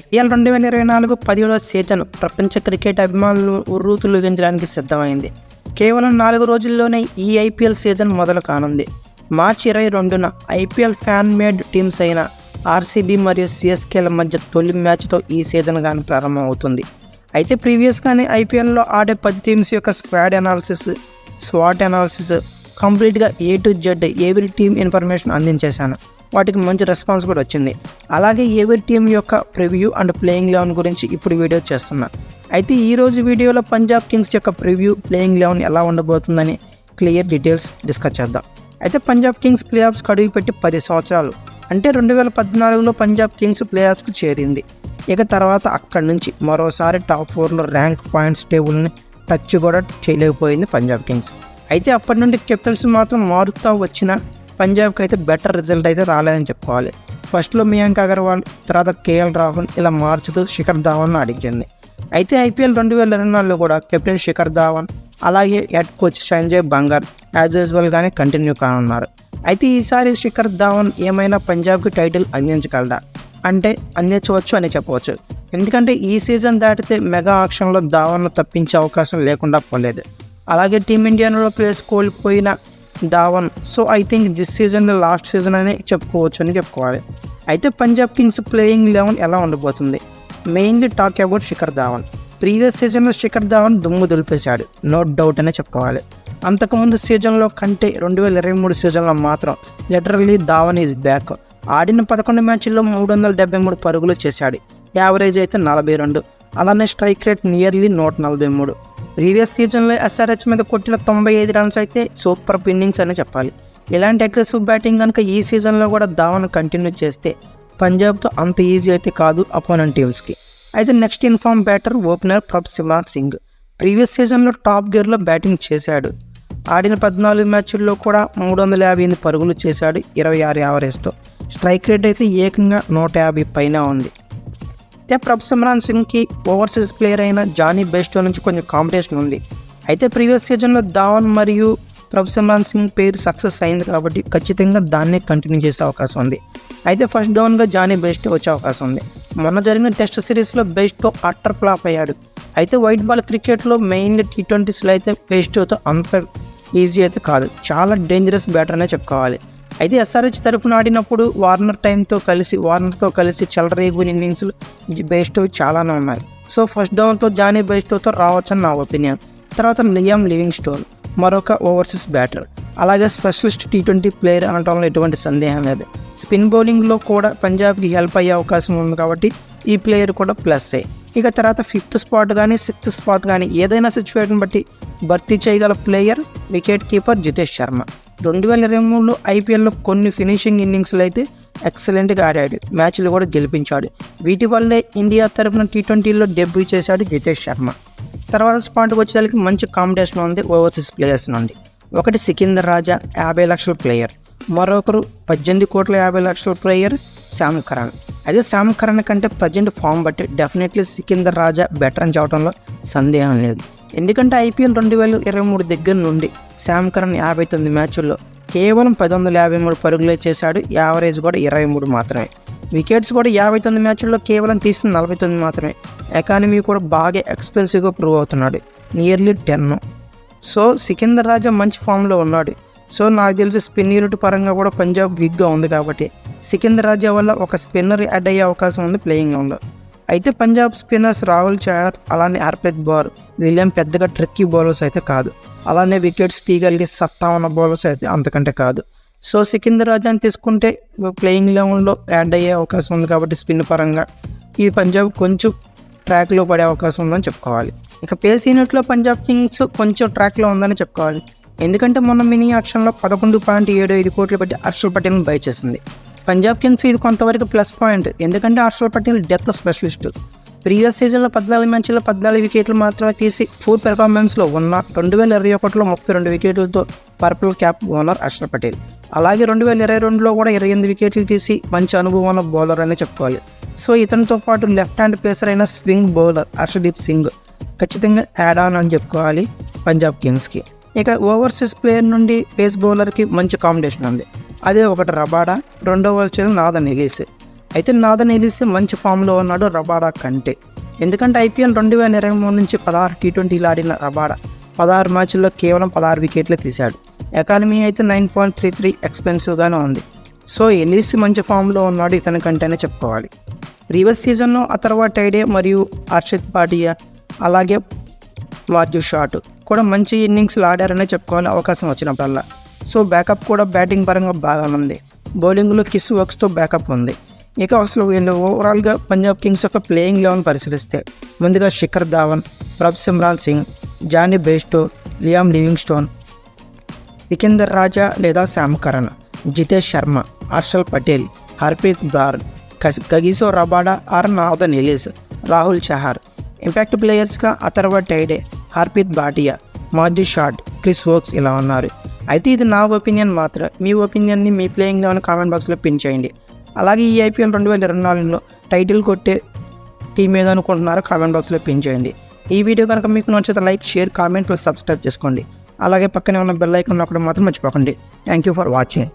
IPL 2024 17వ season ప్రపంచ cricket అభిమానులు ఉర్రూతలూగించడానికి సిద్ధమైంది. కేవలం 4 రోజుల్లోనే ఈ IPL సీజన్ మొదలు కానుంది. మార్చి 22న IPL ఫ్యాన్ మేడ్ టీమ్స్ అయిన RCB మరియు CSKల మధ్య తొలి మ్యాచ్తో ఈ సీజన్ కానీ ప్రారంభమవుతుంది. అయితే ప్రీవియస్గానే IPLలో ఆడే 10 టీమ్స్ యొక్క స్క్వాడ్ అనాలిసిస్, స్వాట్ అనాలిసిస్ కంప్లీట్గా A to Z every team information అందించేశాను. వాటికి మంచి రెస్పాన్స్ కూడా వచ్చింది. అలాగే ఎవరి టీం యొక్క ప్రివ్యూ అండ్ ప్లేయింగ్ 11 గురించి ఇప్పుడు వీడియో చేస్తున్నా. అయితే ఈరోజు వీడియోలో పంజాబ్ కింగ్స్ యొక్క ప్రివ్యూ, ప్లేయింగ్ 11 ఎలా ఉండబోతుందని క్లియర్ డీటెయిల్స్ డిస్కస్ చేద్దాం. అయితే పంజాబ్ కింగ్స్ ప్లే ఆఫ్స్కి అడుగుపెట్టి 10 సంవత్సరాలు అంటే 2014లో పంజాబ్ కింగ్స్ ప్లే ఆఫ్స్కి చేరింది. ఇక తర్వాత అక్కడి నుంచి మరోసారి టాప్ 4లో ర్యాంక్ పాయింట్స్ టేబుల్ని టచ్ కూడా చేయలేకపోయింది పంజాబ్ కింగ్స్. అయితే అప్పటి నుండి కెప్టెన్స్ మాత్రం మారుతూ వచ్చిన పంజాబ్కి అయితే బెటర్ రిజల్ట్ అయితే రాలేదని చెప్పుకోవాలి. ఫస్ట్లో మయాంక్ అగర్వాల్, తర్వాత KL రాహుల్ ఇలా మార్చుతూ శిఖర్ ధావన్ ఆడించింది. అయితే IPL 2024లో కూడా కెప్టెన్ శిఖర్ ధావన్ అలాగే head coach Sanjay Bangar as యూజువల్గానే కంటిన్యూ కానున్నారు. అయితే ఈసారి శిఖర్ ధావన్ ఏమైనా పంజాబ్కి టైటిల్ అందించగలడా అంటే అందించవచ్చు అని చెప్పవచ్చు. ఎందుకంటే ఈ సీజన్ దాటితే మెగా ఆక్షన్లో ధావన్ను తప్పించే అవకాశం లేకుండా పోలేదు. అలాగే టీమిండియాలో ప్లేస్ కోల్పోయిన Dhawan so I think this season last season అనే చెప్పుకోవాలి. అయితే పంజాబ్ కింగ్స్ ప్లేయింగ్ 11 ఎలా ఉండబోతుంది? Mainly talk about Shikhar Dhawan. Previous సీజన్లో శిఖర్ ధావన్ దుమ్ము దులిపేశాడు, నో డౌట్ అనే చెప్పుకోవాలి. అంతకుముందు సీజన్లో కంటే 2023 సీజన్లో మాత్రం లిటరల్లీ ధావన్ ఈజ్ బ్యాక్. ఆడిన 11 మ్యాచ్ల్లో 373 పరుగులు చేశాడు, యావరేజ్ అయితే 42. అలానే స్ట్రైక్ రేట్ నియర్లీ 143. ప్రీవియస్ సీజన్లో SRH మీద కొట్టిన 95 రన్స్ అయితే సూపర్ ఇన్నింగ్స్ అని చెప్పాలి. ఇలాంటి అగ్రెసివ్ బ్యాటింగ్ కనుక ఈ సీజన్లో కూడా ధావన్ కంటిన్యూ చేస్తే పంజాబ్తో అంత ఈజీ అయితే కాదు అపోనెంట్ టీమ్స్కి. అయితే next inform batter opener Prabhsimran Singh. Previous సీజన్లో టాప్ గేర్లో బ్యాటింగ్ చేశాడు. ఆడిన 14 మ్యాచ్ల్లో కూడా 358 పరుగులు చేశాడు, 26 యావరేజ్తో. స్ట్రైక్ రేట్ అయితే ఏకంగా 150 పైన ఉంది. అయితే ప్రభ్సిమ్రాన్ సింగ్కి ఓవర్సీస్ ప్లేయర్ అయిన జానీ బెస్టో నుంచి కొంచెం కాంపిటీషన్ ఉంది. అయితే ప్రీవియస్ సీజన్లో ధావన్ మరియు ప్రభ్సిమ్రాన్ సింగ్ పేరు సక్సెస్ అయింది కాబట్టి ఖచ్చితంగా దాన్నే కంటిన్యూ చేసే అవకాశం ఉంది. అయితే ఫస్ట్ డౌన్గా జానీ బెస్టో వచ్చే అవకాశం ఉంది. మొన్న జరిగిన టెస్ట్ సిరీస్లో బెస్టో అట్టర్ ఫ్లాప్ అయ్యాడు. అయితే వైట్ బాల్ క్రికెట్లో మెయిన్లీ T20స్లో అయితే బెస్టోతో అంత ఈజీ అయితే కాదు, చాలా డేంజరస్ బ్యాటర్ అనే చెప్పుకోవాలి. అయితే SRH తరఫున ఆడినప్పుడు వార్నర్తో కలిసి చెలరేగిన ఇన్నింగ్స్లు బెస్టో చాలానే ఉన్నాయి. సో ఫస్ట్ డౌన్తో జానీ బెస్టోతో రావచ్చని నా ఒపీనియన్. తర్వాత లియామ్ లివింగ్స్టోన్ మరొక ఓవర్సీస్ బ్యాటర్, అలాగే స్పెషలిస్ట్ T20 ప్లేయర్ అనడంలో ఎటువంటి సందేహం లేదు. స్పిన్ బౌలింగ్లో కూడా పంజాబ్కి హెల్ప్ అయ్యే అవకాశం ఉంది కాబట్టి ఈ ప్లేయర్ కూడా ప్లస్ అయ్యి. ఇక తర్వాత 5th స్పాట్ కానీ 6th స్పాట్ కానీ ఏదైనా సిచ్యువేషన్ బట్టి భర్తీ చేయగల player wicket keeper Jitesh Sharma. 2023లో IPLలో కొన్ని ఫినిషింగ్ ఇన్నింగ్స్లు అయితే ఎక్సలెంట్గా ఆడాడు, మ్యాచ్లు కూడా గెలిపించాడు. వీటి వల్లే ఇండియా తరఫున T20లో డెబ్యూ చేశాడు జితేష్ శర్మ. తర్వాత స్పాట్కి వచ్చేసరికి మంచి కాంపిటీషన్ ఉంది ఓవర్సీస్ ప్లేయర్స్ నుండి. ఒకటి సికిందర్ రాజా 50 లక్షల ప్లేయర్, మరొకరు 18 కోట్ల 50 లక్షల ప్లేయర్ శామ్ కరణ్. అదే శామ్ కరణ్ కంటే ప్రజెంట్ ఫామ్ బట్టి డెఫినెట్లీ సికిందర్ రాజా బెటర్ అని చెప్పడంలో సందేహం లేదు. ఎందుకంటే IPL 2023 దగ్గర నుండి శామ్ కరణ్ 59 మ్యాచ్ల్లో కేవలం 153 పరుగులే చేశాడు, యావరేజ్ కూడా 23 మాత్రమే. వికెట్స్ కూడా 59 మ్యాచ్ల్లో కేవలం తీసిన 49 మాత్రమే. ఎకానమీ కూడా బాగా ఎక్స్పెన్సివ్గా ప్రూవ్ అవుతున్నాడు, నియర్లీ 10. సో సికిందర్ రాజా మంచి ఫామ్లో ఉన్నాడు. సో నాకు తెలిసి స్పిన్ యూనిట్ పరంగా కూడా పంజాబ్ వీక్గా ఉంది కాబట్టి సికిందర్ రాజా వల్ల ఒక స్పిన్నర్ యాడ్ అయ్యే అవకాశం ఉంది ప్లేయింగ్ 11లో. అయితే పంజాబ్ స్పిన్నర్స్ రాహుల్ చహర్ అలానే హర్ప్రీత్ బౌర్ విలియం పెద్దగా ట్రిక్కీ బౌలర్స్ అయితే కాదు, అలానే వికెట్స్ తీయగలిగే సత్తా ఉన్న బౌలర్స్ అయితే అంతకంటే కాదు. సో సికిందర్ రాజాని తీసుకుంటే ప్లేయింగ్ 11లో యాడ్ అయ్యే అవకాశం ఉంది కాబట్టి స్పిన్ పరంగా ఈ పంజాబ్ కొంచెం ట్రాక్లో పడే అవకాశం ఉందని చెప్పుకోవాలి. ఇక పేస్ యూనిట్లో పంజాబ్ కింగ్స్ కొంచెం ట్రాక్లో ఉందని చెప్పుకోవాలి. ఎందుకంటే మొన్న మినీ ఆక్షన్లో 11.75 కోట్లు పెట్టి హర్షల్ పటేల్ని బై చేసింది పంజాబ్ కింగ్స్. ఇది కొంతవరకు ప్లస్ పాయింట్, ఎందుకంటే Harshal Patel death specialist. Previous సీజన్లో 14 మ్యాచ్ల్లో 14 వికెట్లు మాత్రమే తీసి ఫుల్ పెర్ఫార్మెన్స్లో ఉన్న 2021లో 32 వికెట్లతో purple cap owner Harshal Patel. అలాగే 2022లో కూడా 28 వికెట్లు తీసి మంచి అనుభవం ఉన్న బౌలర్ అని చెప్పుకోవాలి. సో ఇతనితో పాటు లెఫ్ట్ హ్యాండ్ పేసర్ అయిన స్వింగ్ బౌలర్ హర్షదీప్ సింగ్ ఖచ్చితంగా యాడ్ ఆన్ అని చెప్పుకోవాలి పంజాబ్ కింగ్స్కి. ఇక ఓవర్సీస్ ప్లేయర్ నుండి పేస్ బౌలర్కి మంచి కాంబినేషన్ ఉంది. అదే ఒకటి రబాడా, రెండవ వచ్చేది నాథన్ ఎలీస్. అయితే నాథన్ ఎలిస్ మంచి ఫామ్లో ఉన్నాడు రబాడా కంటే. ఎందుకంటే ఐపీఎల్ 2023 నుంచి 16 టీ20లు ఆడిన రబాడా 16 మ్యాచ్ల్లో కేవలం 16 వికెట్లు తీశాడు. ఎకానమీ అయితే 9.33 ఎక్స్పెన్సివ్గానే ఉంది. సో ఎలిస్ మంచి ఫామ్లో ఉన్నాడు ఇతని కంటేనే చెప్పుకోవాలి. ప్రీవియస్ సీజన్లో అథర్వ టైడే మరియు హర్షిత్ పాటియా అలాగే మాథ్యూ షాట్ కూడా మంచి ఇన్నింగ్స్లు ఆడారనే చెప్పుకోవాలి అవకాశం వచ్చినప్పుడల్లా. సో బ్యాకప్ కూడా బ్యాటింగ్ పరంగా బాగా ఉంది. బౌలింగ్లో కిస్ వర్క్స్తో బ్యాకప్ ఉంది. ఇక అసలు వీళ్ళు ఓవరాల్గా పంజాబ్ కింగ్స్ యొక్క ప్లేయింగ్ లెవెన్ పరిశీలిస్తే ముందుగా Shikhar Dhawan, Prabh Simran Singh, Jonny Bairstow, Liam Livingstone, Sikandar Raza లేదా Sam Curran, Jitesh Sharma, Harshal Patel, Harpreet Brar, Kagiso Rabada or Nathan Ellis, Rahul Chahar. Impact ప్లేయర్స్గా Atharva Taide, Harpreet Bhatia, Matthew Short, Chris Woakes ఇలా ఉన్నారు. అయితే ఇది నా ఒపీనియన్ మాత్రం. మీ ఒపీనియన్ని మీ ప్లేయింగ్ లెవెన్ కామెంట్ బాక్స్లో పిన్ చేయండి. అలాగే ఈ ఐపీఎల్ 2024లో టైటిల్ కొట్టే టీం ఏదో అనుకుంటున్నారో కామెంట్ బాక్స్లో పిన్ చేయండి. ఈ వీడియో కనుక మీకు నచ్చితే లైక్, షేర్, కామెంట్, సబ్స్క్రైబ్ చేసుకోండి. అలాగే పక్కనే ఉన్న బెల్ ఐకాన్ నొక్కడం మాత్రం మర్చిపోకండి. Thank you for watching.